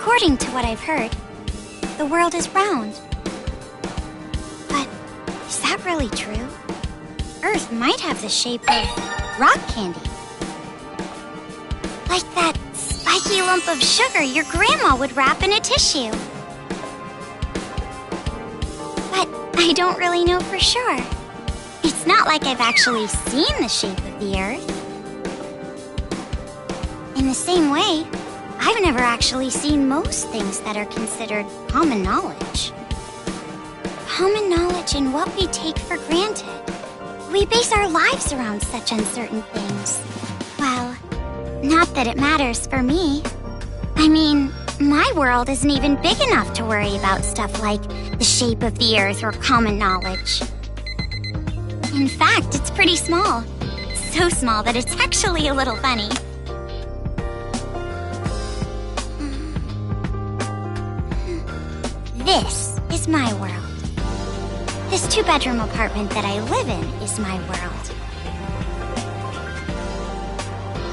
According to what I've heard, the world is round. But is that really true? Earth might have the shape of rock candy. Like that spiky lump of sugar your grandma would wrap in a tissue. But I don't really know for sure. It's not like I've actually seen the shape of the Earth. In the same way, I've never actually seen most things that are considered common knowledge. Common knowledge in what we take for granted. We base our lives around such uncertain things. Well, not that it matters for me. I mean, my world isn't even big enough to worry about stuff like the shape of the Earth or common knowledge. In fact, it's pretty small. So small that it's actually a little funny. This is my world. This 2-bedroom apartment that I live in is my world.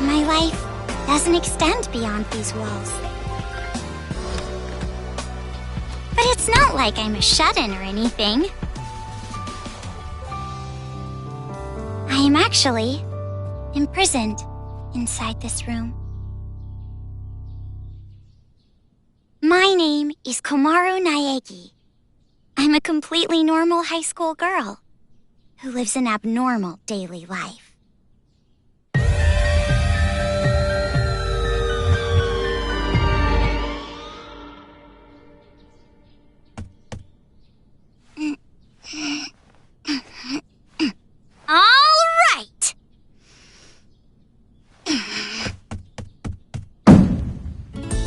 My life doesn't extend beyond these walls. But it's not like I'm a shut-in or anything. I am actually imprisoned inside this room. My name is Komaru Naegi. I'm a completely normal high school girl who lives an abnormal daily life. All right!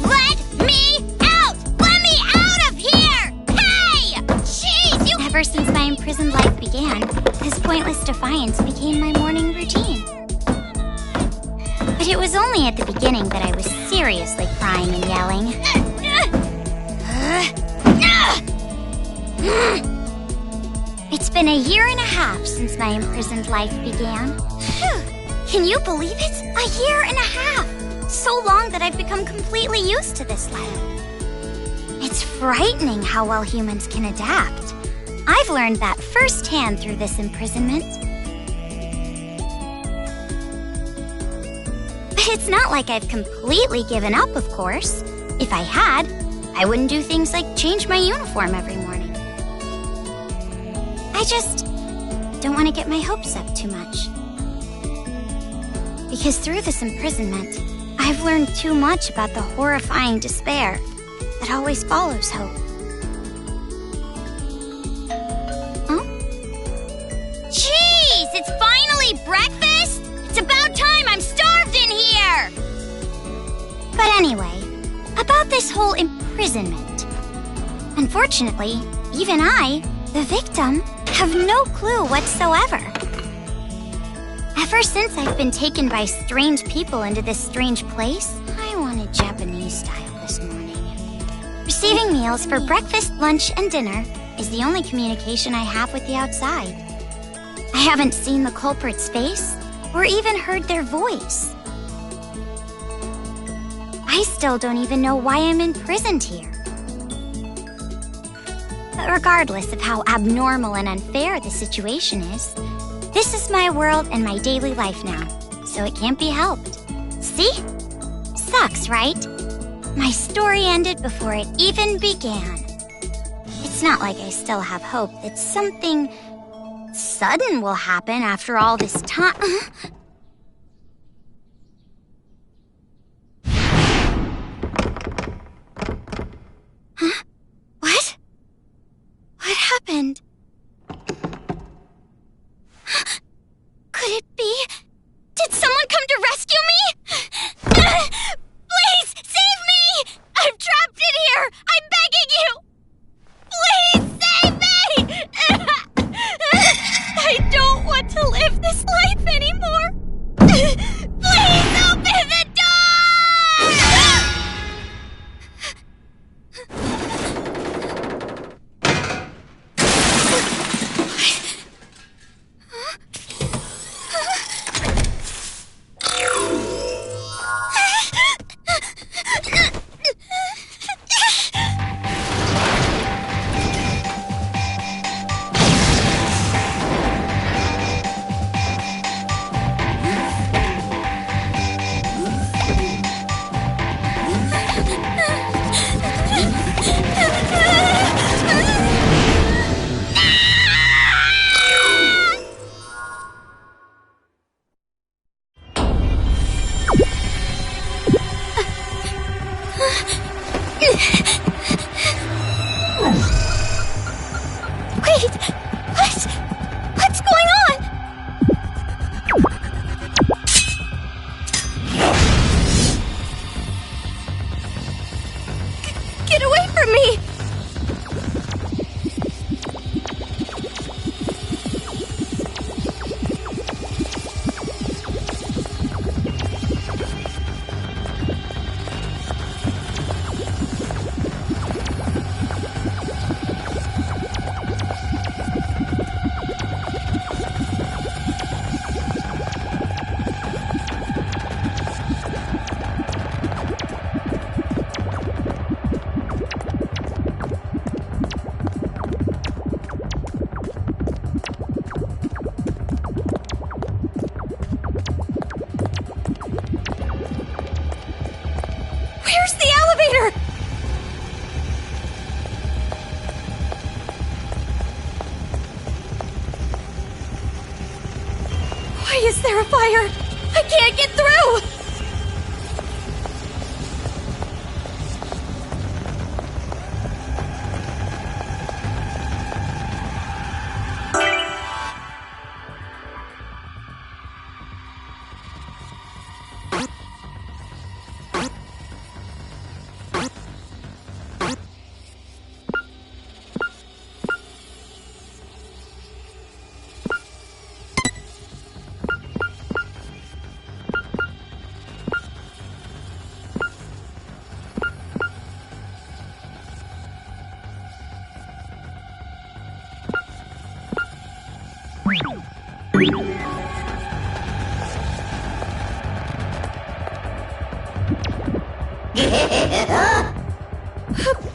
Let me out! Let me out of here! Hey! Jeez, you... Ever since my imprisoned life began, this pointless defiance became my morning routine. But it was only at the beginning that I was seriously crying and yelling. It's been 1.5 years since my imprisoned life began. Can you believe it? 1.5 years! So long that I've become completely used to this life. It's frightening how well humans can adapt. I've learned that firsthand through this imprisonment. But it's not like I've completely given up, of course. If I had, I wouldn't do things like change my uniform every morning. I just don't want to get my hopes up too much. Because through this imprisonment, I've learned too much about the horrifying despair that always follows hope. Huh? Jeez, it's finally breakfast? It's about time, I'm starved in here! But anyway, about this whole imprisonment. Unfortunately, even I, the victim, have no clue whatsoever. Ever since I've been taken by strange people into this strange place, I wanted Japanese style this morning. Receiving meals for breakfast, lunch, and dinner is the only communication I have with the outside. I haven't seen the culprit's face or even heard their voice. I still don't even know why I'm imprisoned here. But regardless of how abnormal and unfair the situation is, this is my world and my daily life now, so it can't be helped. See? Sucks, right? My story ended before it even began. It's not like I still have hope that something sudden will happen after all this time. Huh? What? What happened? Could it be? Did someone come to rescue me? Please, save me! I'm trapped in here! I'm begging you! Please, save me! I don't want to live this life anymore! Please, open the door! Wait! What's going on? Get away from me! Where's the elevator? Why is there a fire? I can't get through!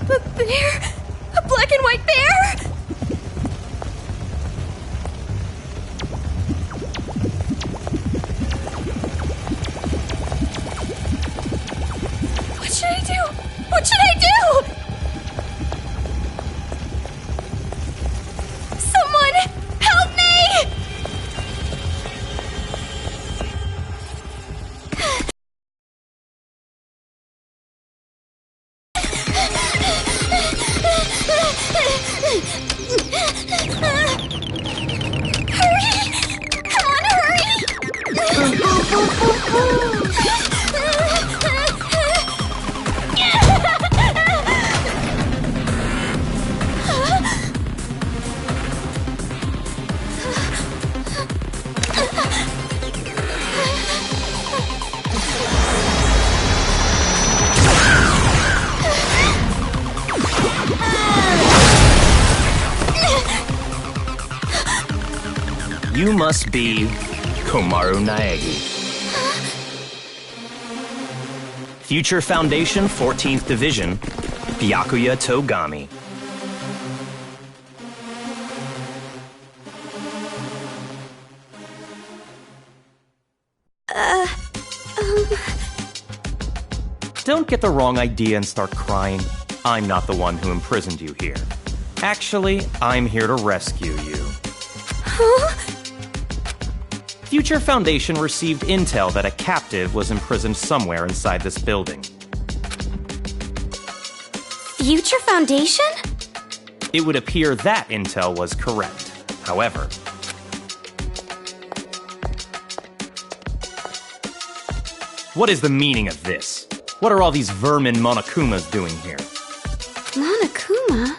A bear? A black and white bear? What should I do? What should I do? Someone help me! Hurry! Come on, hurry! You must be Komaru Naegi. Future Foundation 14th Division, Byakuya Togami. Don't get the wrong idea and start crying. I'm not the one who imprisoned you here. Actually, I'm here to rescue you. Huh? Future Foundation received intel that a captive was imprisoned somewhere inside this building. Future Foundation? It would appear that intel was correct. However, what is the meaning of this? What are all these vermin Monokumas doing here? Monokuma?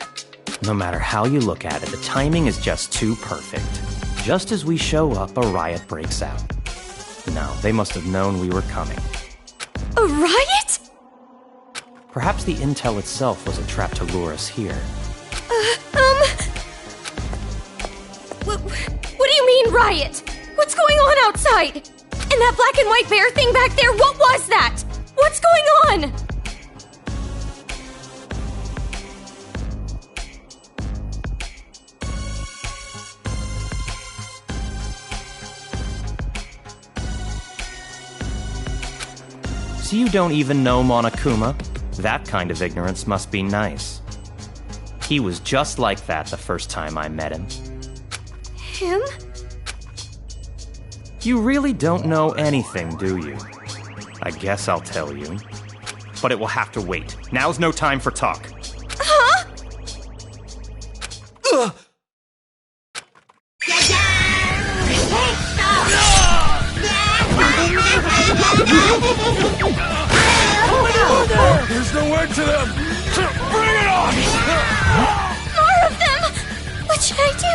No matter how you look at it, the timing is just too perfect. Just as we show up, a riot breaks out. No, they must have known we were coming. A riot? Perhaps the intel itself was a trap to lure us here. What do you mean, riot? What's going on outside? And that black and white bear thing back there, what was that? What's going on? So you don't even know Monokuma? That kind of ignorance must be nice. He was just like that the first time I met him. Him? You really don't know anything, do you? I guess I'll tell you. but it will have to wait. Now's no time for talk. Huh? Ugh. There's no end to them! Bring it on! More of them! What should I do?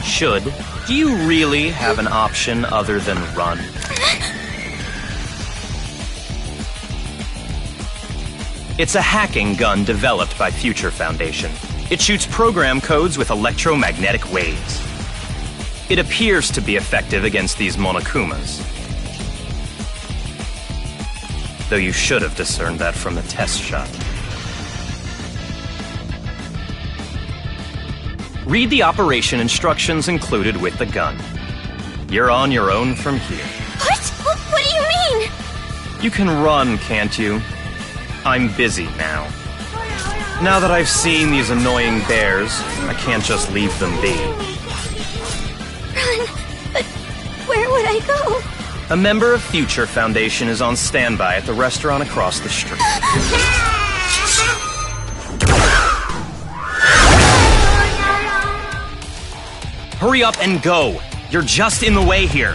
Should? Do you really have an option other than run? It's a hacking gun developed by Future Foundation. It shoots program codes with electromagnetic waves. It appears to be effective against these Monokumas. Though you should have discerned that from the test shot. Read the operation instructions included with the gun. You're on your own from here. What do you mean? You can run, can't you? I'm busy now. Now that I've seen these annoying bears, I can't just leave them be. Run, but where would I go? A member of Future Foundation is on standby at the restaurant across the street. Hurry up and go! You're just in the way here.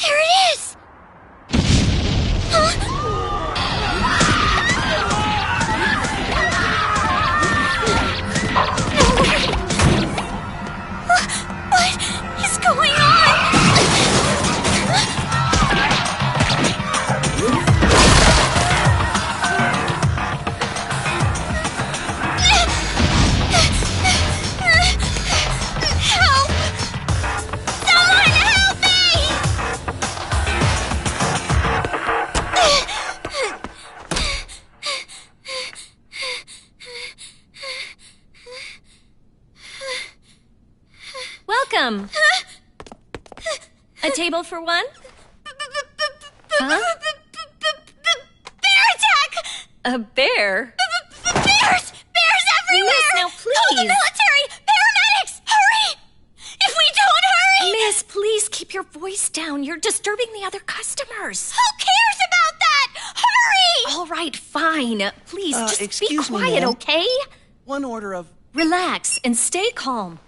There it is! What is going on? Help! Someone help me! Welcome. A table for one? Huh? Bear attack! A bear? Bears! Bears everywhere! Miss, now Call the please. military! Paramedics! Hurry! If we don't hurry! Miss, please keep your voice down. You're disturbing the other customers. Who cares about that? Hurry! All right, fine. Please, just be excuse me, quiet, ma'am. okay? One order of... Relax and stay calm.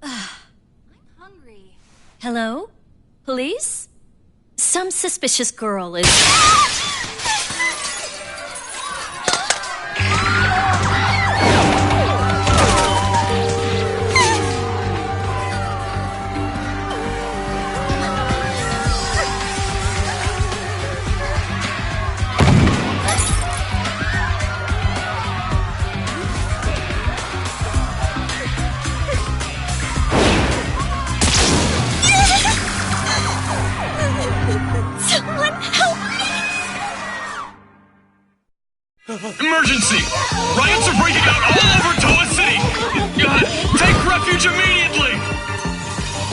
I'm hungry. Hello? Police? Some suspicious girl is... Someone help me! Emergency! Riots are breaking out all over Toa City! Take refuge immediately!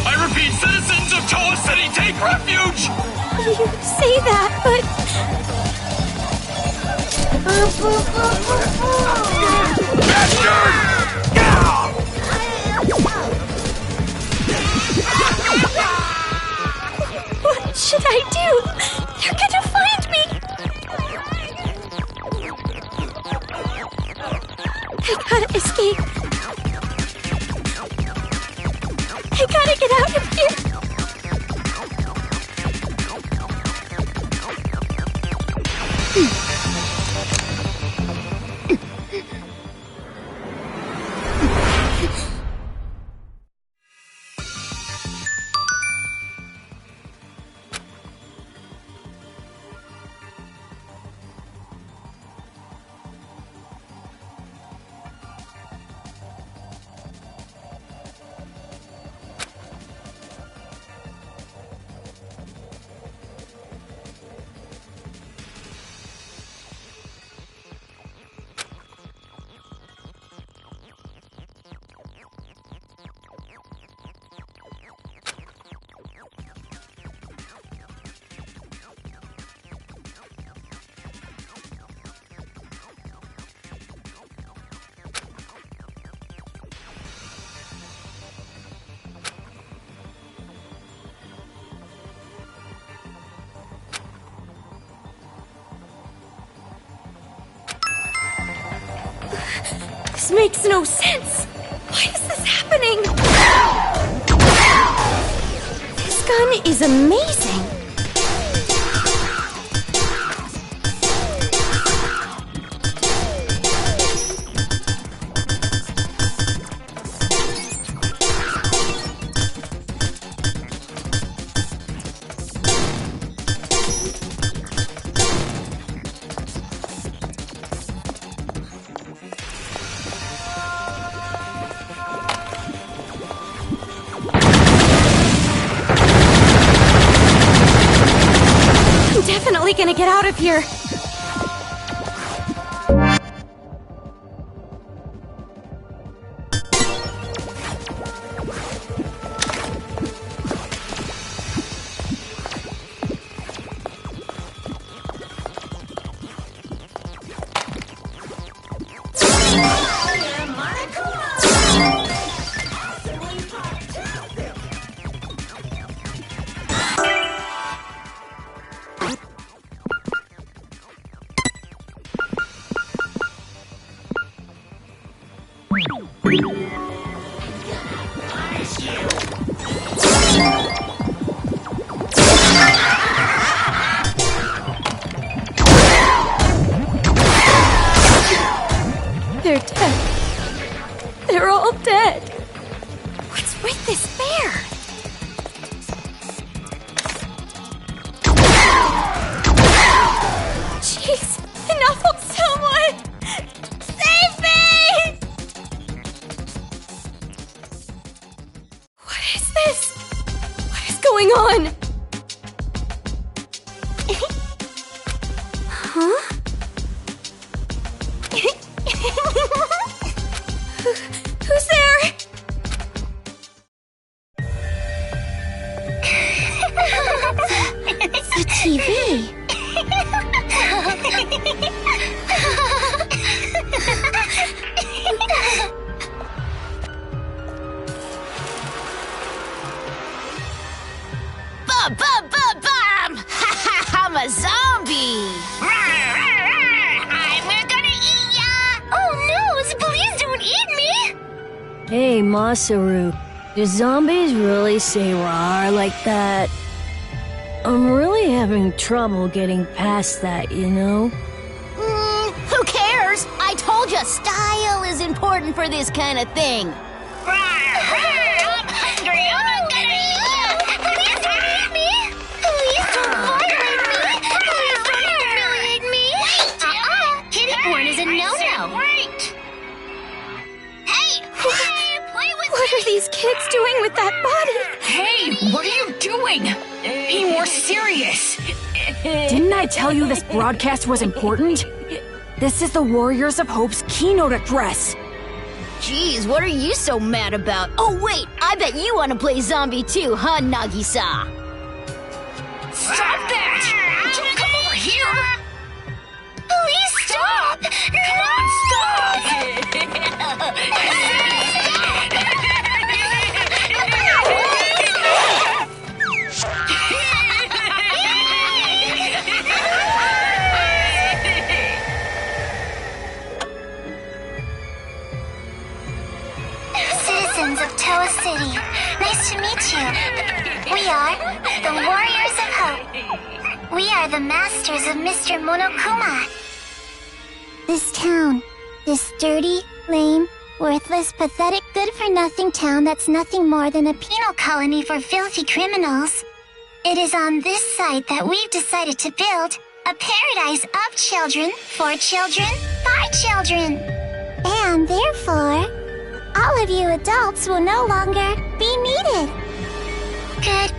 I repeat, citizens of Toa City, take refuge! You say that, but... What should I do? They're gonna find me! I gotta escape. I gotta get out of here. This makes no sense. Why is this happening? This gun is amazing. Definitely gonna get out of here. They're dead. They're all dead. What's with this bear? Jeez, enough, someone! Save me! What is this? What is going on? Huh? Who's there? The TV. Bum, bum, bum, bum! I'm a zombie! We're gonna eat ya! Oh no, please don't eat me! Hey, Masaru, do zombies really say rawr like that? I'm really having trouble getting past that, you know? Who cares? I told you, style is important for this kind of thing. I'm hungry, I'm gonna eat ya! Please don't eat me! Please don't violate me! Please don't humiliate me! Wait, kitty porn is a no-no! Wait! Hey! Play with What are these kids doing with that body? Hey, what are you doing? Be more serious. Didn't I tell you this broadcast was important? This is the Warriors of Hope's keynote address. Jeez, what are you so mad about? Oh wait, I bet you want to play zombie too, huh, Nagisa? Stop that! Don't come over here! Please stop! Come on, stop! Citizens of Toa City, nice to meet you. We are the Warriors of Hope. We are the masters of Mr. Monokuma. This town, this dirty, lame, worthless, pathetic, good-for-nothing town that's nothing more than a penal colony for filthy criminals. It is on this site that we've decided to build a paradise of children, for children, by children. And therefore, all of you adults will no longer be needed. Goodbye!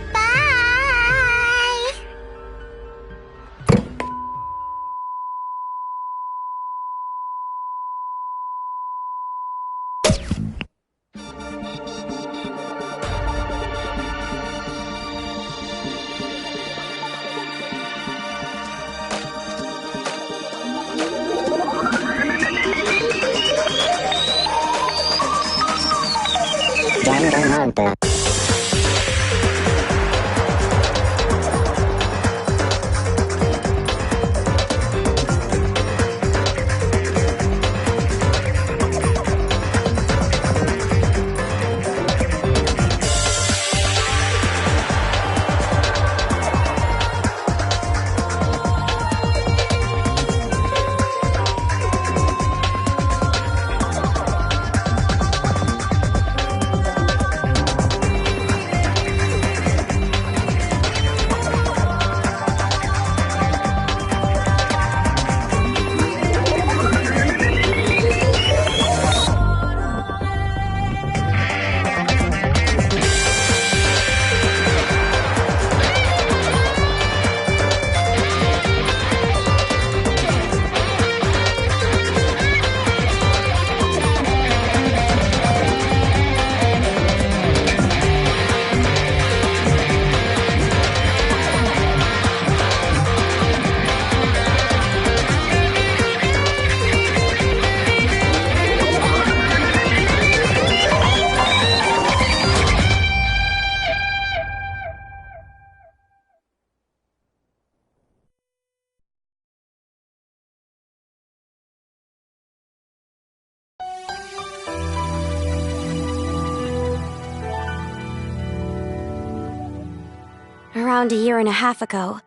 Around a year and a half ago,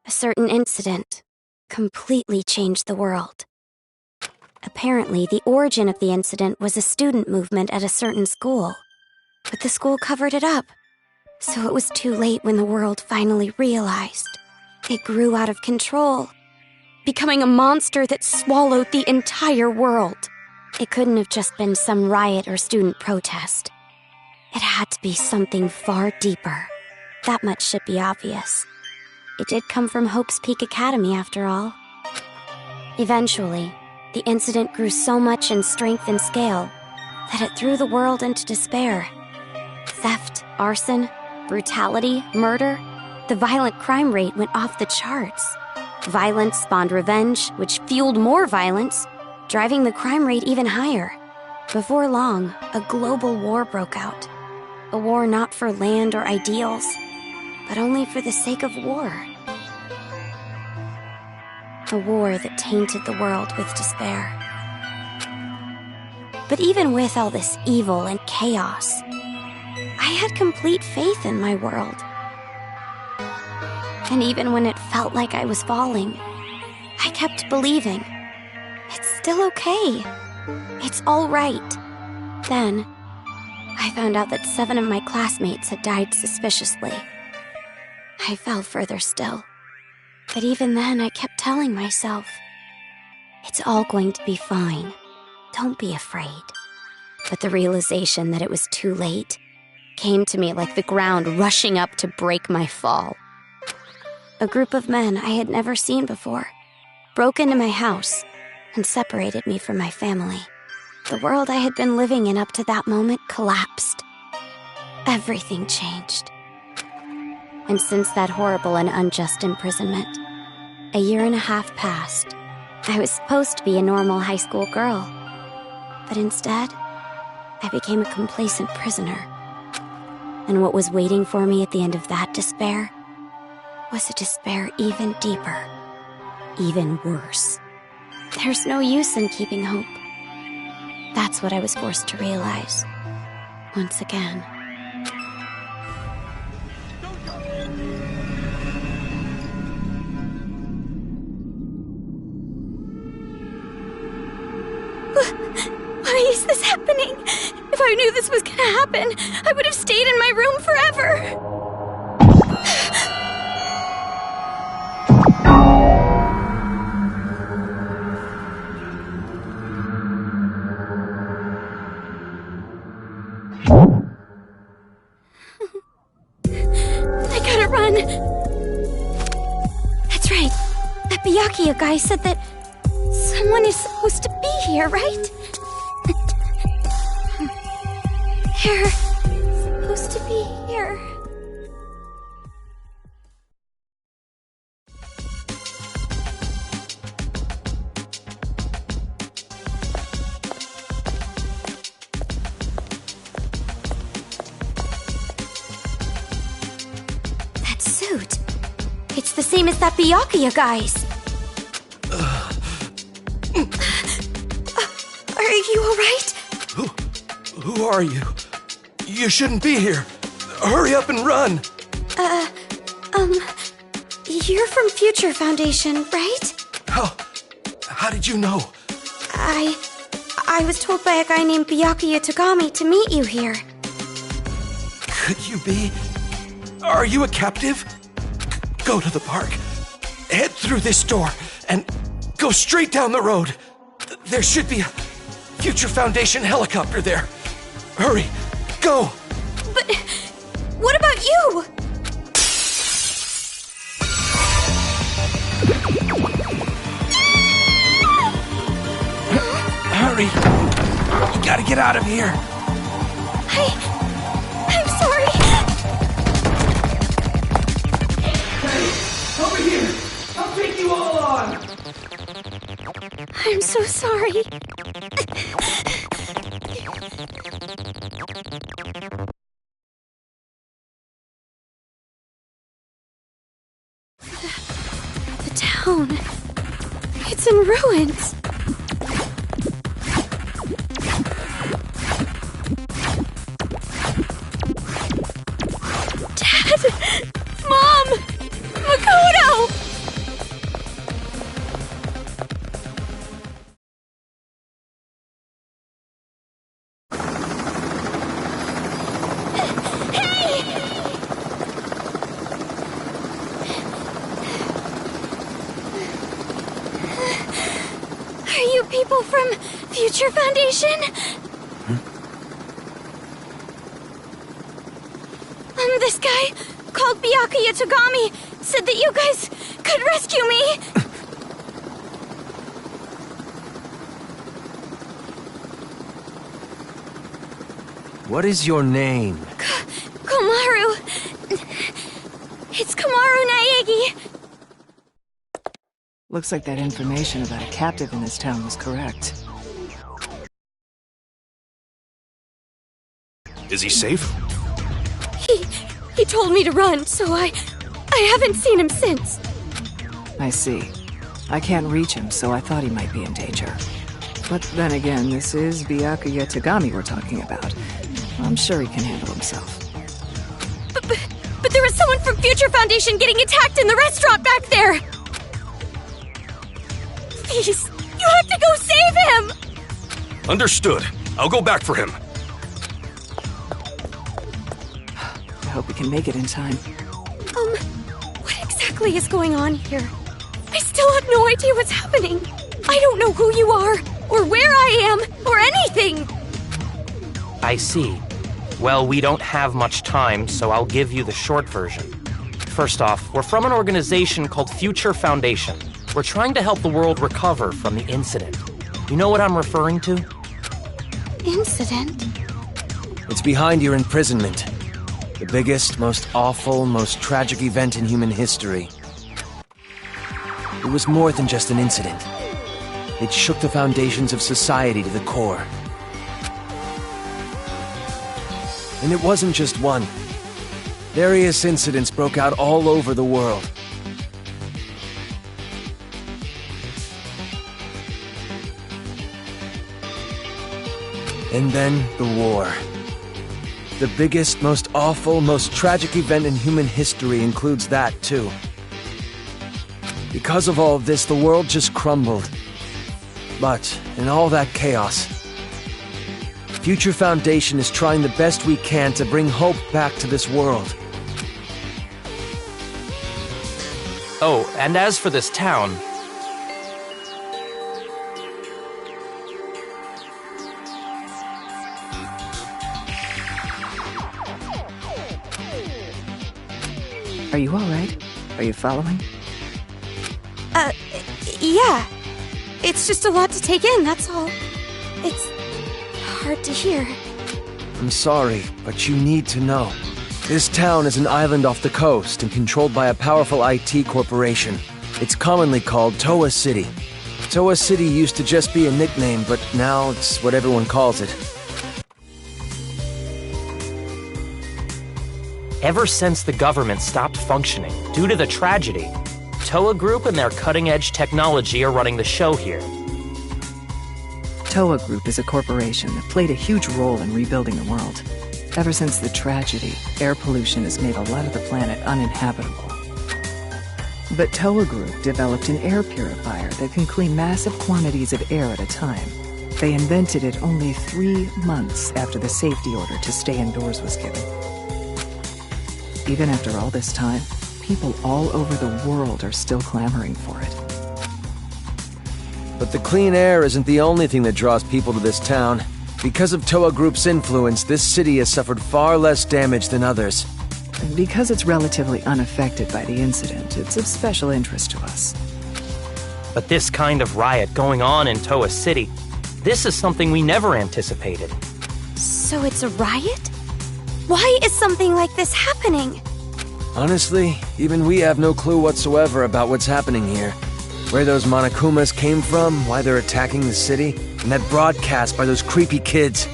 a certain incident completely changed the world. Apparently, the origin of the incident was a student movement at a certain school, but the school covered it up, so it was too late when the world finally realized. It grew out of control, becoming a monster that swallowed the entire world. It couldn't have just been some riot or student protest. It had to be something far deeper. That much should be obvious. It did come from Hope's Peak Academy, after all. Eventually, the incident grew so much in strength and scale that it threw the world into despair. Theft, arson, brutality, murder, the violent crime rate went off the charts. Violence spawned revenge, which fueled more violence, driving the crime rate even higher. Before long, a global war broke out. A war not for land or ideals, but only for the sake of war. A war that tainted the world with despair. But even with all this evil and chaos, I had complete faith in my world. And even when it felt like I was falling, I kept believing. It's still okay. It's all right. Then, I found out that 7 of my classmates had died suspiciously. I fell further still. But even then, I kept telling myself, it's all going to be fine. Don't be afraid. But the realization that it was too late came to me like the ground rushing up to break my fall. A group of men I had never seen before broke into my house and separated me from my family. The world I had been living in up to that moment collapsed. Everything changed. And since that horrible and unjust imprisonment, a year and a half passed. I was supposed to be a normal high school girl, but instead, I became a complacent prisoner. And what was waiting for me at the end of that despair was a despair even deeper, even worse. There's no use in keeping hope. That's what I was forced to realize, once again. Why is this happening? If I knew this was gonna happen, I would have stayed in my room forever. I gotta run. That's right. That Byakuya guy said that someone is supposed to be here, right? They're supposed to be here. That suit. It's the same as that Byakuya guy's. Are you alright? Who are you? You shouldn't be here. Hurry up and run. You're from Future Foundation, right? How did you know? I was told by a guy named Byakuya Tagami to meet you here. Could you be? Are you a captive? Go to the park. Head through this door and go straight down the road. There should be a Future Foundation helicopter there. Hurry, go! But what about you? Hurry! You gotta get out of here! I'm sorry! Hey, over here! I'll take you all on! I'm so sorry. The town. It's in ruins. Dad? Are you people from Future Foundation? This guy, called Byakuya Togami, said that you guys could rescue me. What is your name? Komaru. It's Komaru Naegi. Looks like that information about a captive in this town was correct. Is he safe? He told me to run, so I haven't seen him since. I see. I can't reach him, so I thought he might be in danger. But then again, this is Byakuya Togami we're talking about. I'm sure he can handle himself. But there was someone from Future Foundation getting attacked in the restaurant back there! Please, you have to go save him! Understood. I'll go back for him. I hope we can make it in time. What exactly is going on here? I still have no idea what's happening. I don't know who you are, or where I am, or anything. I see. Well, we don't have much time, so I'll give you the short version. First off, we're from an organization called Future Foundation. We're trying to help the world recover from the incident. You know what I'm referring to? Incident? It's behind your imprisonment. The biggest, most awful, most tragic event in human history. It was more than just an incident. It shook the foundations of society to the core. And it wasn't just one. Various incidents broke out all over the world. And then the war. The biggest, most awful, most tragic event in human history includes that, too. Because of all of this, the world just crumbled. But, in all that chaos, Future Foundation is trying the best we can to bring hope back to this world. Oh, and as for this town... Are you alright? Are you following? Yeah. It's just a lot to take in, that's all. It's hard to hear. I'm sorry, but you need to know. This town is an island off the coast and controlled by a powerful IT corporation. It's commonly called Toa City. Toa City used to just be a nickname, but now it's what everyone calls it. Ever since the government stopped functioning due to the tragedy, Toa Group and their cutting-edge technology are running the show here. Toa Group is a corporation that played a huge role in rebuilding the world. Ever since the tragedy, air pollution has made a lot of the planet uninhabitable. But Toa Group developed an air purifier that can clean massive quantities of air at a time. They invented it only 3 months after the safety order to stay indoors was given. Even after all this time, people all over the world are still clamoring for it. But the clean air isn't the only thing that draws people to this town. Because of Toa Group's influence, this city has suffered far less damage than others. And because it's relatively unaffected by the incident, it's of special interest to us. But this kind of riot going on in Toa City, this is something we never anticipated. So it's a riot? Why is something like this happening? Honestly, even we have no clue whatsoever about what's happening here. Where those Monokumas came from, why they're attacking the city, and that broadcast by those creepy kids.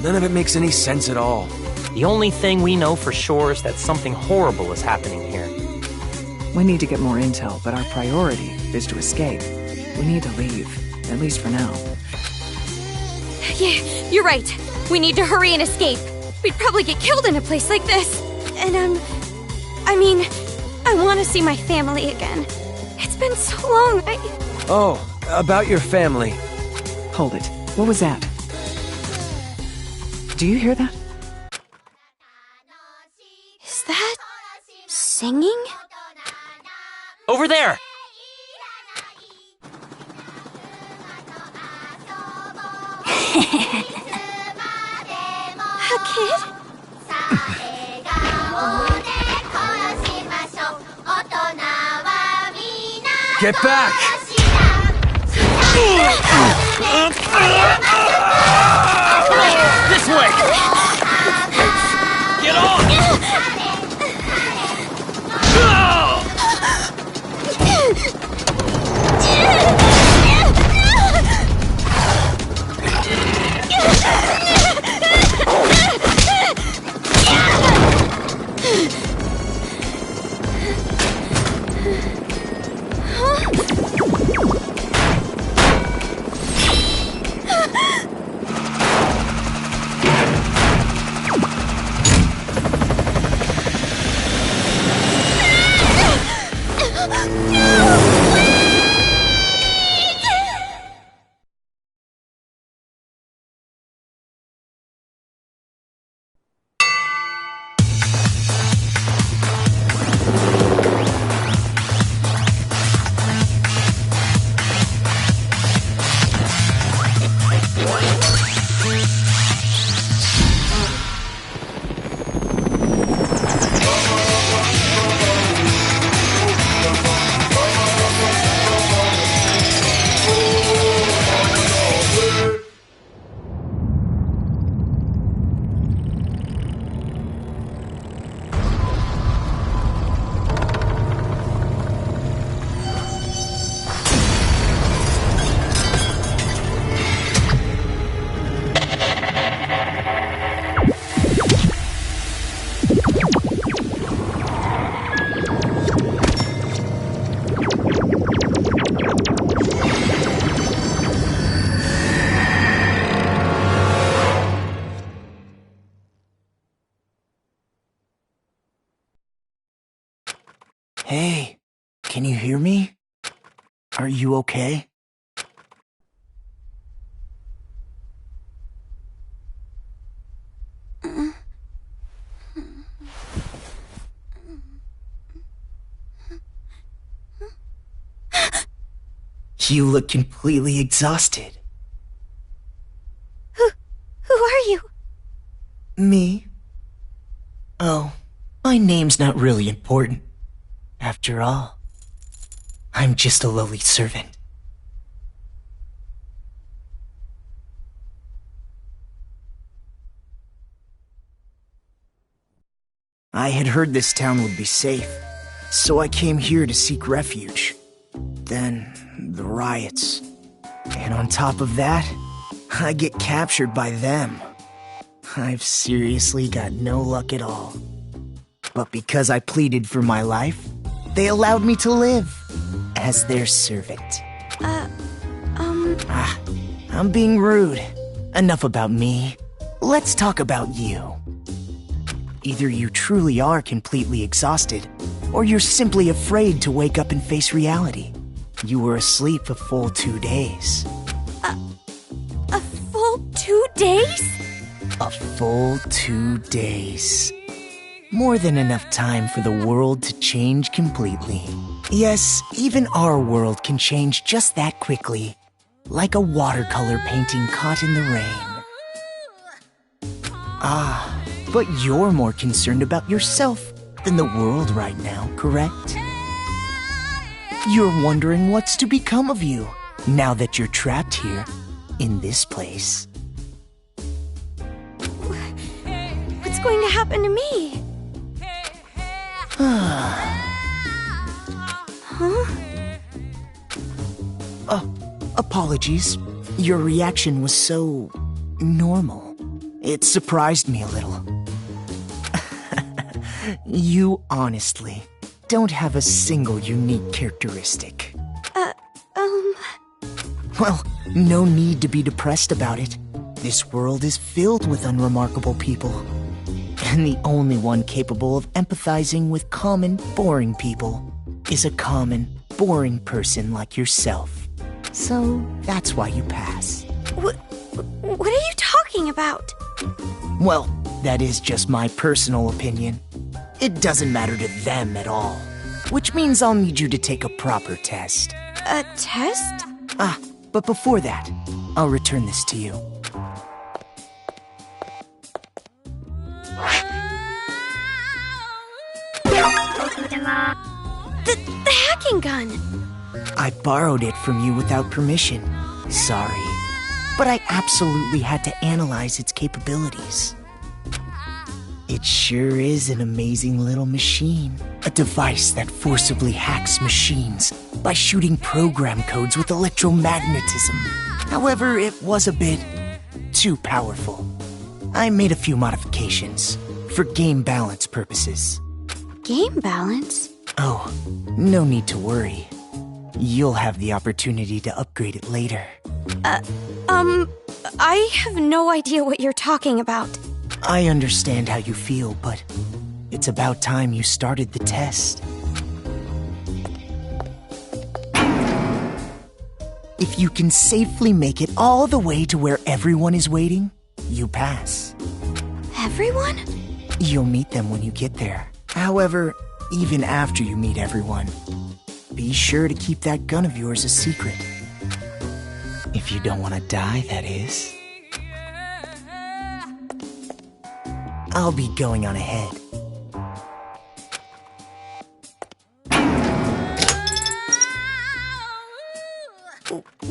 None of it makes any sense at all. The only thing we know for sure is that something horrible is happening here. We need to get more intel, but our priority is to escape. We need to leave, at least for now. Yeah, you're right. We need to hurry and escape. We'd probably get killed in a place like this. And I want to see my family again. It's been so long, Oh, about your family. Hold it. What was that? Do you hear that? Is that... singing? Over there! A kid? Get back! This way! Get on! Hey, can you hear me? Are you okay? You look completely exhausted. Who are you? Me? Oh, my name's not really important. After all, I'm just a lowly servant. I had heard this town would be safe, so I came here to seek refuge. Then, the riots. And on top of that, I get captured by them. I've seriously got no luck at all. But because I pleaded for my life, they allowed me to live as their servant. I'm being rude. Enough about me. Let's talk about you. Either you truly are completely exhausted, or you're simply afraid to wake up and face reality. You were asleep a full 2 days. A full 2 days? A full 2 days. More than enough time for the world to change completely. Yes, even our world can change just that quickly. Like a watercolor painting caught in the rain. But you're more concerned about yourself than the world right now, correct? You're wondering what's to become of you now that you're trapped here, in this place. What's going to happen to me? Huh? Apologies. Your reaction was so normal. It surprised me a little. You honestly don't have a single unique characteristic. Well, no need to be depressed about it. This world is filled with unremarkable people. And the only one capable of empathizing with common, boring people is a common, boring person like yourself. So that's why you pass. What are you talking about? Well, that is just my personal opinion. It doesn't matter to them at all. Which means I'll need you to take a proper test. A test? But before that, I'll return this to you. hacking gun? I borrowed it from you without permission. Sorry. But I absolutely had to analyze its capabilities. It sure is an amazing little machine. A device that forcibly hacks machines by shooting program codes with electromagnetism. However, it was a bit too powerful. I made a few modifications for game balance purposes. Game balance? Oh, no need to worry. You'll have the opportunity to upgrade it later. I have no idea what you're talking about. I understand how you feel, but it's about time you started the test. If you can safely make it all the way to where everyone is waiting, you pass. Everyone? You'll meet them when you get there. However, even after you meet everyone, be sure to keep that gun of yours a secret. If you don't want to die, that is. I'll be going on ahead.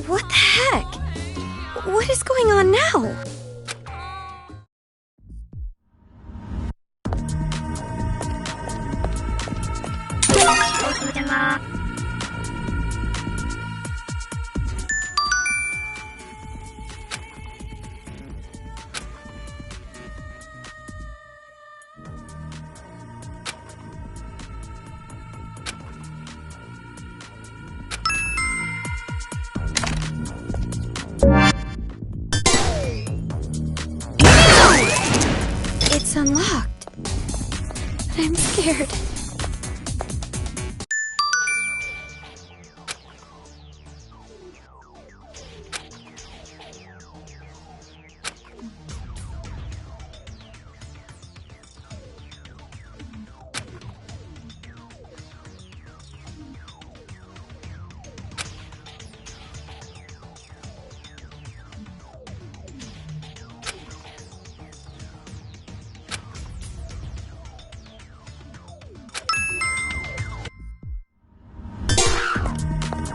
What the heck? What is going on now? It's unlocked. But I'm scared.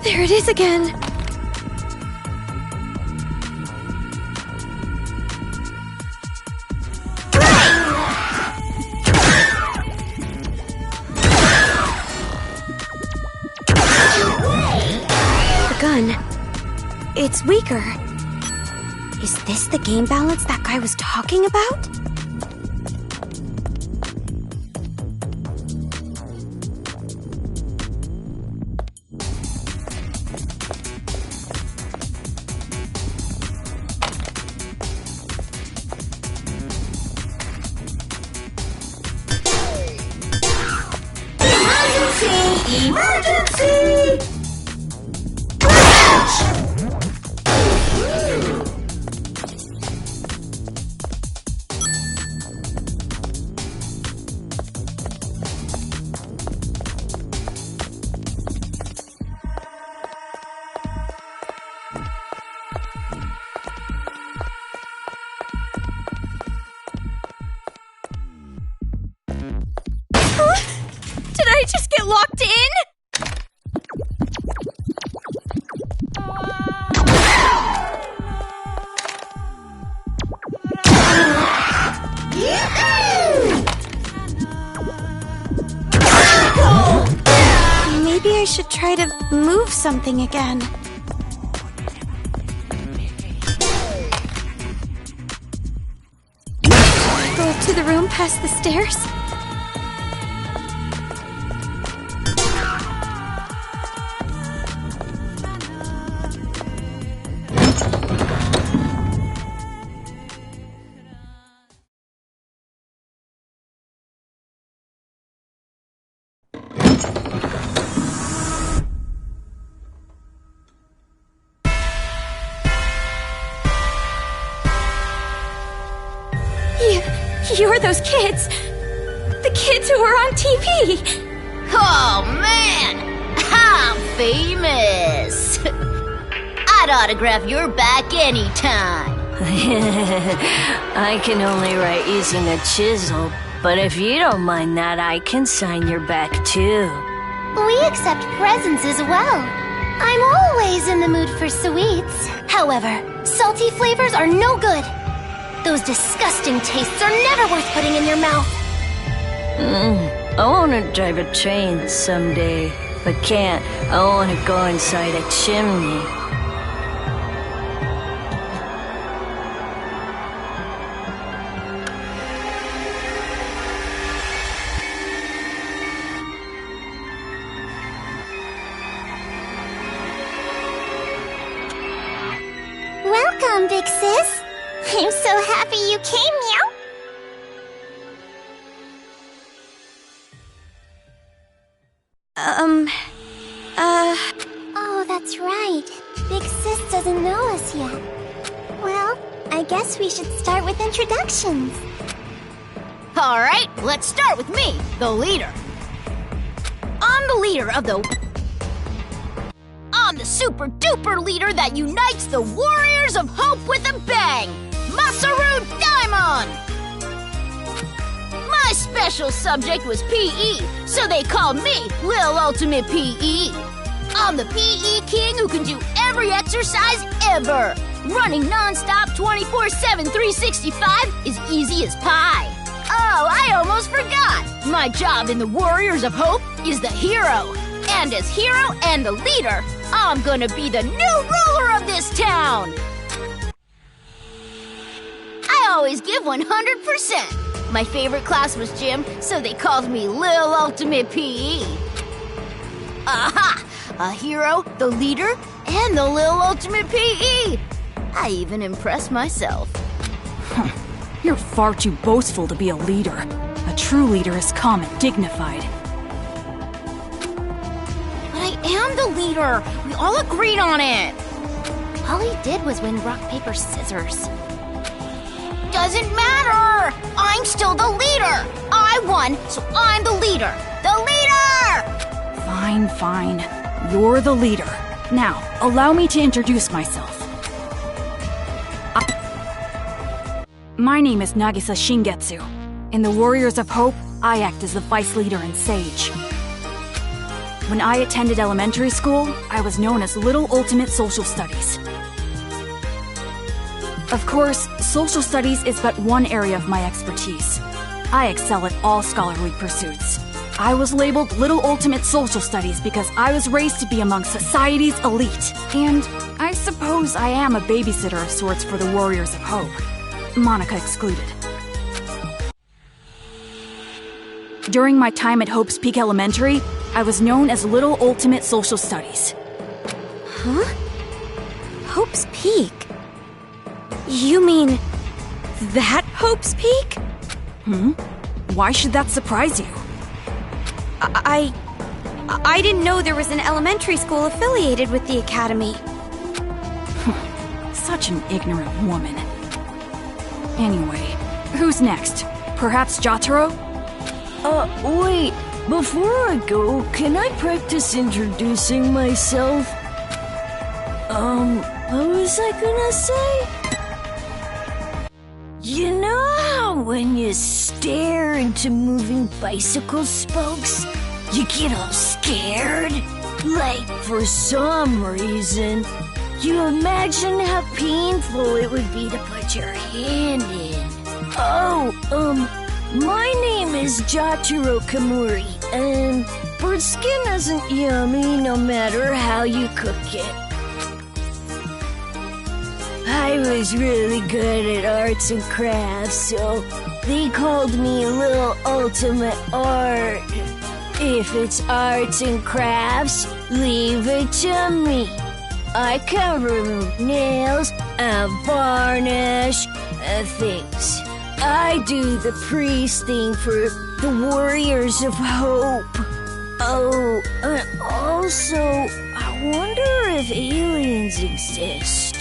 There it is again! The gun. It's weaker. Is this the game balance that guy was talking about? Emergency! Did I just get locked in? Maybe I should try to move something again. Go up to the room past the stairs? You're those kids! The kids who were on TV! Oh, man! I'm famous! I'd autograph your back anytime! I can only write using a chisel, but if you don't mind that, I can sign your back too. We accept presents as well. I'm always in the mood for sweets. However, salty flavors are no good. Those disgusting tastes are never worth putting in your mouth. I want to drive a train someday, but can't. I want to go inside a chimney. Welcome, big sis. I'm so happy you came, meow. Oh, that's right. Big sis doesn't know us yet. Well, I guess we should start with introductions. All right, let's start with me, the leader. I'm the leader of the... I'm the super-duper leader that unites the Warriors of Hope with a bang! Masaru Daimon! My special subject was PE, so they called me Lil Ultimate PE. I'm the PE king who can do every exercise ever. Running non-stop 24/7 365 is easy as pie. Oh, I almost forgot! My job in the Warriors of Hope is the hero. And as hero and the leader, I'm gonna be the new ruler of this town! I always give 100%. My favorite class was gym, so they called me Lil Ultimate PE. Aha! A hero, the leader, and the Lil Ultimate PE! I even impressed myself. You're far too boastful to be a leader. A true leader is calm and dignified. But I am the leader! We all agreed on it! All he did was win rock, paper, scissors. Doesn't matter! I'm still the leader! I won, so I'm the leader! The leader! Fine, fine. You're the leader. Now, allow me to introduce myself. My name is Nagisa Shingetsu. In the Warriors of Hope, I act as the vice leader and sage. When I attended elementary school, I was known as Little Ultimate Social Studies. Of course, social studies is but one area of my expertise. I excel at all scholarly pursuits. I was labeled Little Ultimate Social Studies because I was raised to be among society's elite. And I suppose I am a babysitter of sorts for the Warriors of Hope. Monica excluded. During my time at Hope's Peak Elementary, I was known as Little Ultimate Social Studies. Huh? Hope's Peak? You mean that Hope's Peak? Why should that surprise you? I didn't know there was an elementary school affiliated with the academy. Such an ignorant woman. Anyway, who's next? Perhaps Jotaro? Wait. Before I go, can I practice introducing myself? What was I gonna say? You know how when you stare into moving bicycle spokes, you get all scared? Like, for some reason, you imagine how painful it would be to put your hand in. My name is Jotaro Kamuri, and bird skin isn't yummy no matter how you cook it. I was really good at arts and crafts, so they called me Little Ultimate Art. If it's arts and crafts, leave it to me. I can remove nails and varnish things. I do the priest thing for the Warriors of Hope. Oh, and also, I wonder if aliens exist.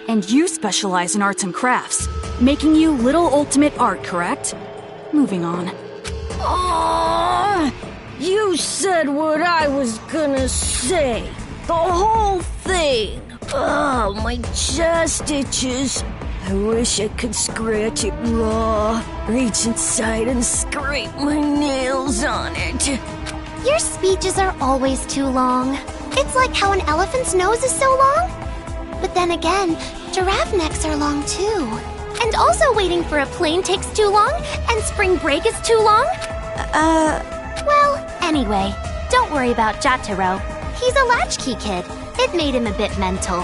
And you specialize in arts and crafts, making you Little Ultimate Art, correct? Moving on. You said what I was gonna say. The whole thing. My chest itches. I wish I could scratch it raw, reach inside and scrape my nails on it. Your speeches are always too long. It's like how an elephant's nose is so long. But then again, giraffe necks are long too. And also waiting for a plane takes too long, and spring break is too long. Well, anyway, don't worry about Jotaro. He's a latchkey kid. It made him a bit mental.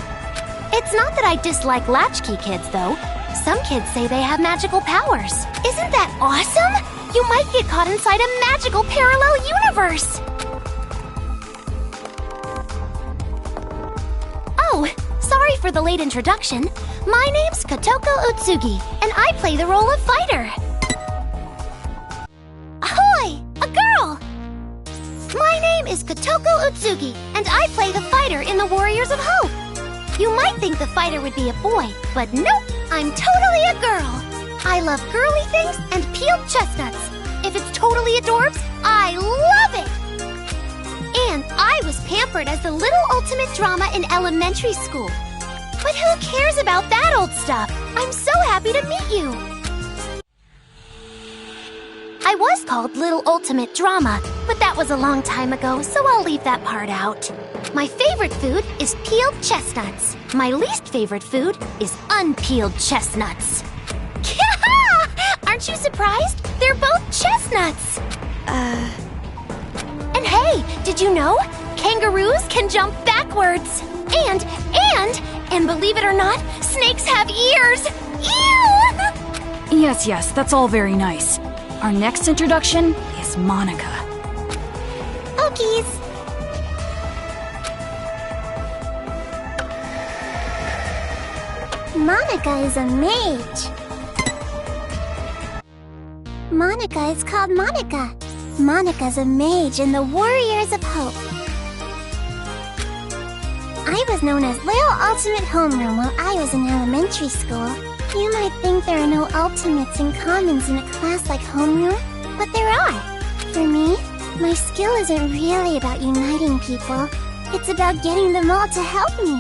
It's not that I dislike latchkey kids, though. Some kids say they have magical powers. Isn't that awesome? You might get caught inside a magical parallel universe. Oh, sorry for the late introduction. My name's Kotoko Utsugi, and I play the role of fighter. Ahoy! A girl! My name is Kotoko Utsugi, and I play the fighter in the Warriors of Hope. You might think the fighter would be a boy, but nope, I'm totally a girl. I love girly things and peeled chestnuts. If it's totally adorbs, I love it! And I was pampered as the little ultimate drama in elementary school. But who cares about that old stuff? I'm so happy to meet you! I was called Little Ultimate Drama, but that was a long time ago, so I'll leave that part out. My favorite food is peeled chestnuts. My least favorite food is unpeeled chestnuts. Aren't you surprised? They're both chestnuts! And hey, did you know? Kangaroos can jump backwards! And believe it or not, snakes have ears! Ew! Yes, that's all very nice. Our next introduction is Monica. Okies! Monica is a mage. Monica is called Monica. Monica's a mage in the Warriors of Hope. I was known as Little Ultimate Homeroom while I was in elementary school. You might think there are no ultimates and commons in a class like homeroom, but there are. For me, my skill isn't really about uniting people. It's about getting them all to help me.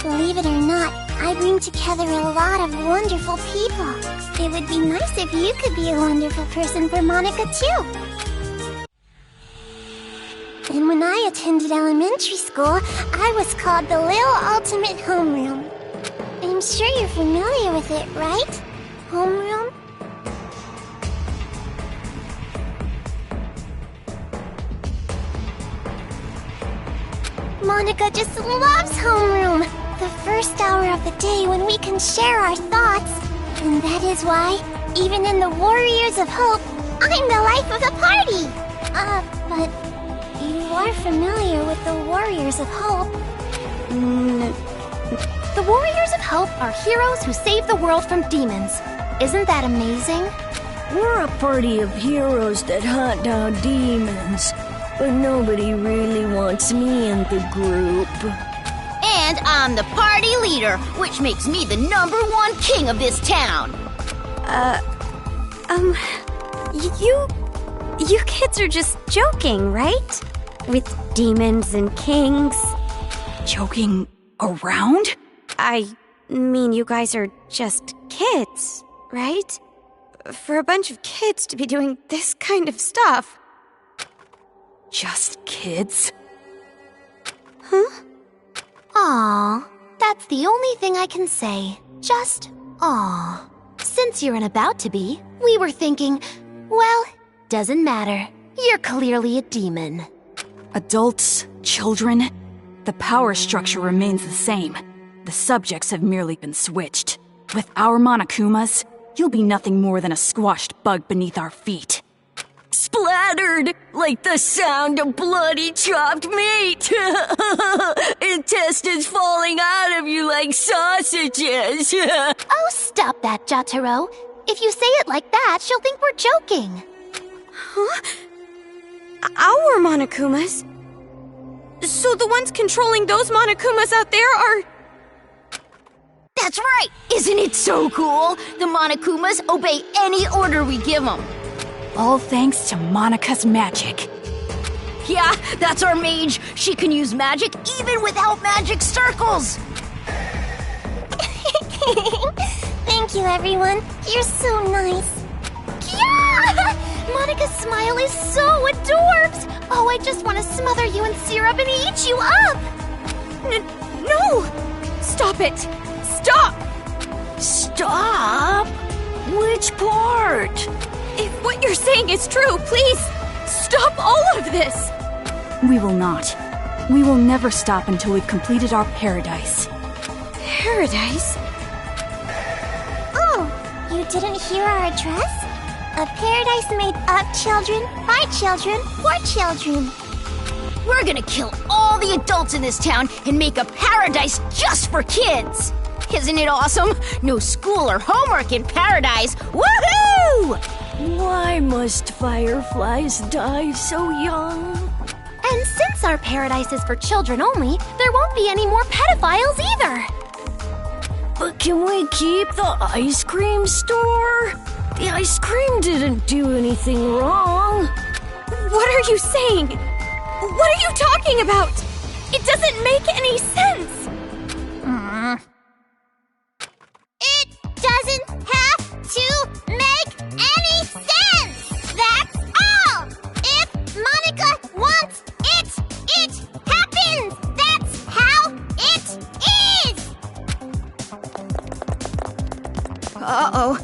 Believe it or not, I bring together a lot of wonderful people. It would be nice if you could be a wonderful person for Monica too. And when I attended elementary school, I was called the Little Ultimate Homeroom. I'm sure you're familiar with it, right? Homeroom? Monica just loves homeroom! The first hour of the day when we can share our thoughts. And that is why, even in the Warriors of Hope, I'm the life of the party! But you are familiar with the Warriors of Hope. The Warriors of Hope are heroes who save the world from demons. Isn't that amazing? We're a party of heroes that hunt down demons, but nobody really wants me in the group. And I'm the party leader, which makes me the #1 king of this town. You kids are just joking, right? With demons and kings. Joking around? I mean, you guys are just kids, right? For a bunch of kids to be doing this kind of stuff. Just kids? Huh? Aw, that's the only thing I can say. Just aw. Since you're an about to be, we were thinking, well, doesn't matter. You're clearly a demon. Adults, children, the power structure remains the same. The subjects have merely been switched. With our Monokumas, you'll be nothing more than a squashed bug beneath our feet. Splattered like the sound of bloody chopped meat. Intestines falling out of you like sausages. Oh, stop that, Jotaro. If you say it like that, she'll think we're joking. Huh? Our Monokumas? So the ones controlling those Monokumas out there are... That's right! Isn't it so cool? The Monokumas obey any order we give them. All thanks to Monica's magic. Yeah, that's our mage. She can use magic even without magic circles. Thank you, everyone. You're so nice. Yeah! Monica's smile is so adorbs! Oh, I just want to smother you in syrup and eat you up! No! Stop it! Stop! Stop? Which part? If what you're saying is true, please stop all of this! We will not. We will never stop until we've completed our paradise. Paradise? Oh, you didn't hear our address? A paradise made of children, by children, for children. We're gonna kill all the adults in this town and make a paradise just for kids! Isn't it awesome? No school or homework in paradise! Woohoo! Why must fireflies die so young? And since our paradise is for children only, there won't be any more pedophiles either. But can we keep the ice cream store? The ice cream didn't do anything wrong. What are you saying? What are you talking about? It doesn't make any sense. It doesn't have to make any sense! That's all! If Monica wants it, it happens! That's how it is! Uh-oh.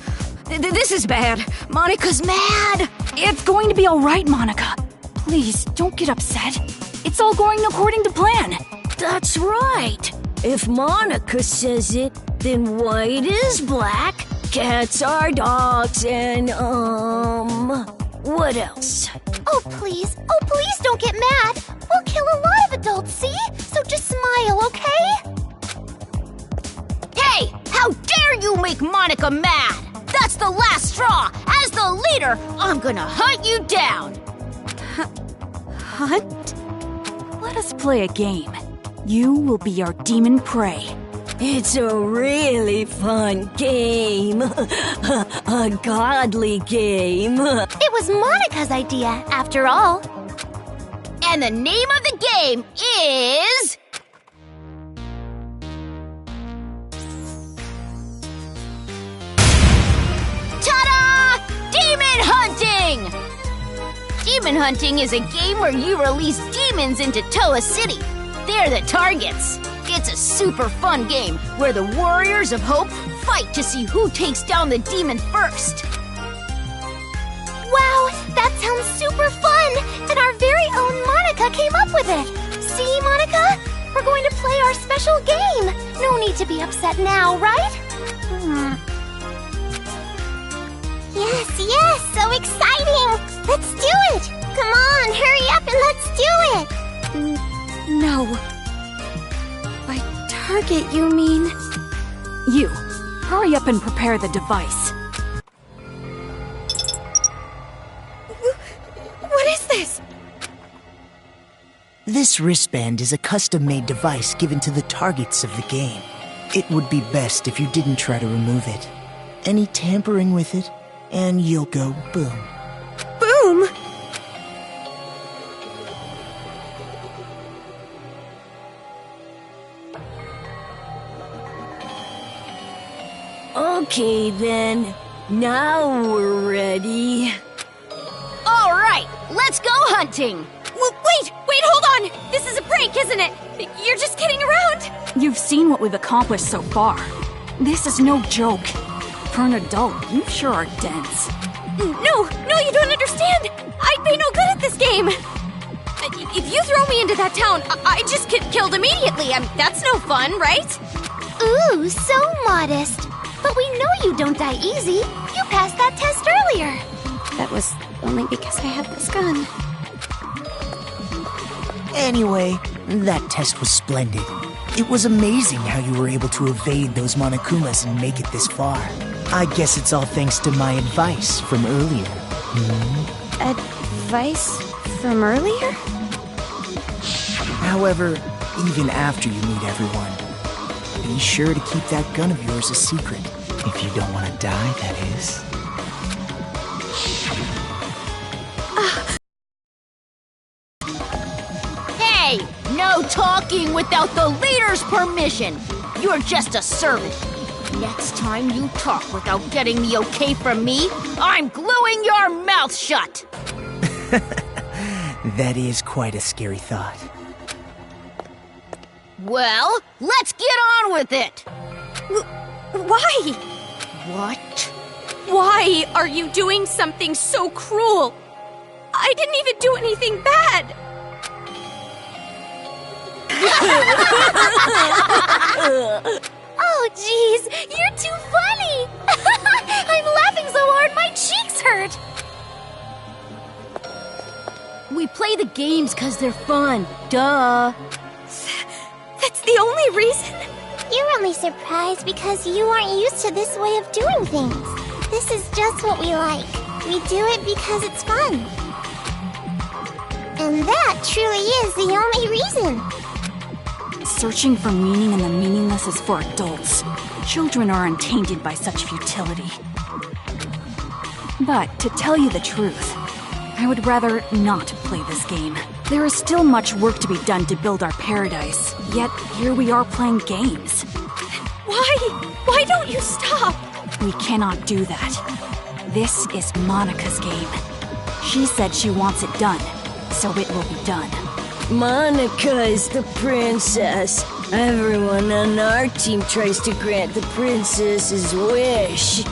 This is bad. Monica's mad. It's going to be all right, Monica. Please, don't get upset. It's all going according to plan. That's right. If Monica says it, then white is black, cats are dogs, and, what else? Oh, please don't get mad. We'll kill a lot of adults, see? So just smile, okay? Hey, how dare you make Monica mad? That's the last straw. As the leader, I'm gonna hunt you down. Hunt? Let us play a game. You will be our demon prey. It's a really fun game. A godly game. It was Monica's idea, after all. And the name of the game is... Ta-da! Demon Hunting! Demon Hunting is a game where you release demons into Toa City. They're the targets. It's a super fun game where the Warriors of Hope fight to see who takes down the demon first. Wow, that sounds super fun! And our very own Monica came up with it! See, Monica? We're going to play our special game! No need to be upset now, right? Yes, so exciting! Let's do it! Come on, hurry up and let's do it! No. By target, you mean? You. Hurry up and prepare the device. What is this? This wristband is a custom-made device given to the targets of the game. It would be best if you didn't try to remove it. Any tampering with it, and you'll go boom. Boom! Okay then, now we're ready. All right, let's go hunting. Wait, hold on! This is a prank, isn't it? You're just kidding around! You've seen what we've accomplished so far. This is no joke. For an adult, you sure are dense. No, you don't understand! I'd be no good at this game! If you throw me into that town, I just get killed immediately. That's no fun, right? Ooh, so modest. But we know you don't die easy. You passed that test earlier. That was only because I have this gun. Anyway, that test was splendid. It was amazing how you were able to evade those Monokumas and make it this far. I guess it's all thanks to my advice from earlier. Advice from earlier? However, even after you meet everyone, be sure to keep that gun of yours a secret. If you don't want to die, that is. Hey, no talking without the leader's permission. You're just a servant. Next time you talk without getting the okay from me, I'm gluing your mouth shut! That is quite a scary thought. Well, let's get on with it! Why? What? Why are you doing something so cruel? I didn't even do anything bad! Oh, jeez, you're too funny! I'm laughing so hard my cheeks hurt! We play the games 'cause they're fun. Duh. That's the only reason? You're only surprised because you aren't used to this way of doing things. This is just what we like. We do it because it's fun. And that truly is the only reason. Searching for meaning in the meaningless is for adults. Children are untainted by such futility. But to tell you the truth, I would rather not play this game. There is still much work to be done to build our paradise, yet here we are playing games. Why? Why don't you stop? We cannot do that. This is Monica's game. She said she wants it done, so it will be done. Monica is the princess. Everyone on our team tries to grant the princess's wish.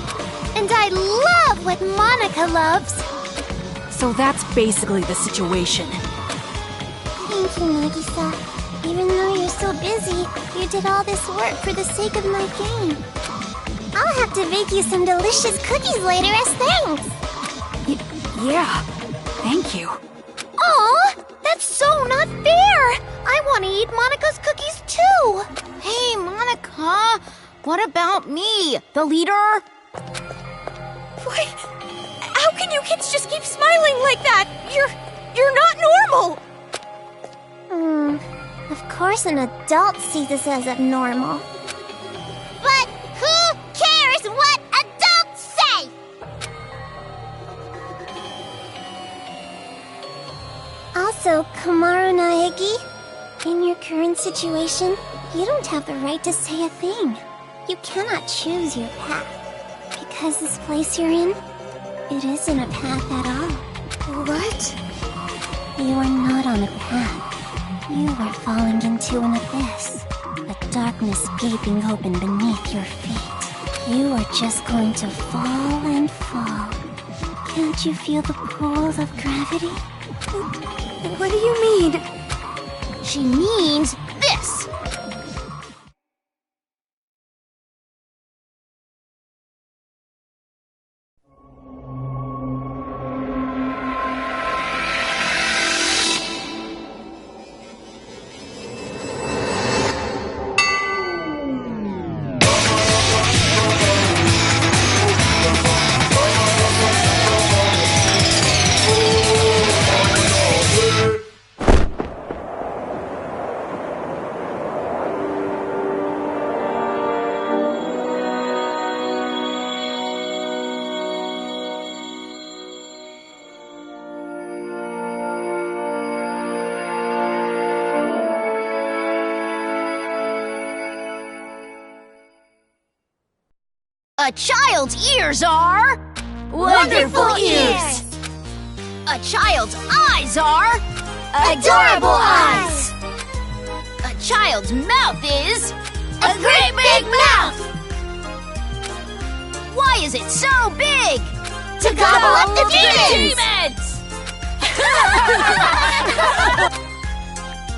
And I love what Monica loves. So that's basically the situation. Thank you, Nagisa. Even though you're so busy, you did all this work for the sake of my game. I'll have to bake you some delicious cookies later as thanks. Yeah, thank you. Aw, that's so not fair. I want to eat Monica's cookies too. Hey, Monica. What about me, the leader? Why? How can you kids just keep smiling like that? You're not normal. Of course an adult sees this as abnormal. But who cares what adults say? Also, Kamaru Naegi, in your current situation, you don't have the right to say a thing. You cannot choose your path. Because this place you're in, it isn't a path at all. What? You are not on a path. You are falling into an abyss. A darkness gaping open beneath your feet. You are just going to fall and fall. Can't you feel the pull of gravity? What do you mean? She means this. A child's ears are... Wonderful ears! A child's eyes are... Adorable eyes! A child's mouth is... A great big mouth! Why is it so big? To gobble up the demons!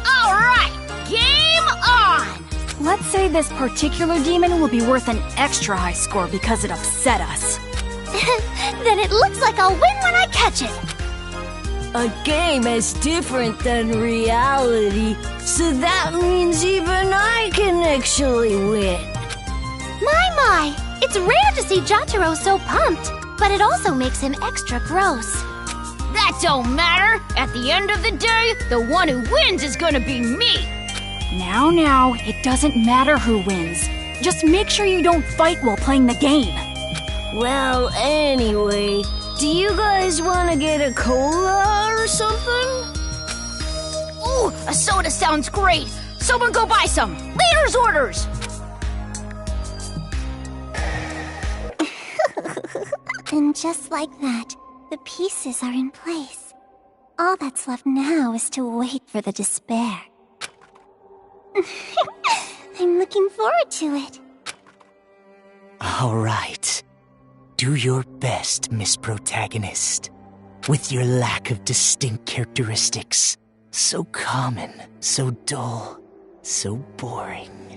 Alright, game on! Let's say this particular demon will be worth an extra high score because it upset us. Then it looks like I'll win when I catch it. A game is different than reality, so that means even I can actually win. My! It's rare to see Jotaro so pumped, but it also makes him extra gross. That don't matter. At the end of the day, the one who wins is gonna be me. Now, it doesn't matter who wins. Just make sure you don't fight while playing the game. Well, anyway, do you guys want to get a cola or something? Ooh, a soda sounds great. Someone go buy some. Leader's orders. And just like that, the pieces are in place. All that's left now is to wait for the despair. I'm looking forward to it. All right. Do your best, Miss Protagonist. With your lack of distinct characteristics. So common, so dull, so boring.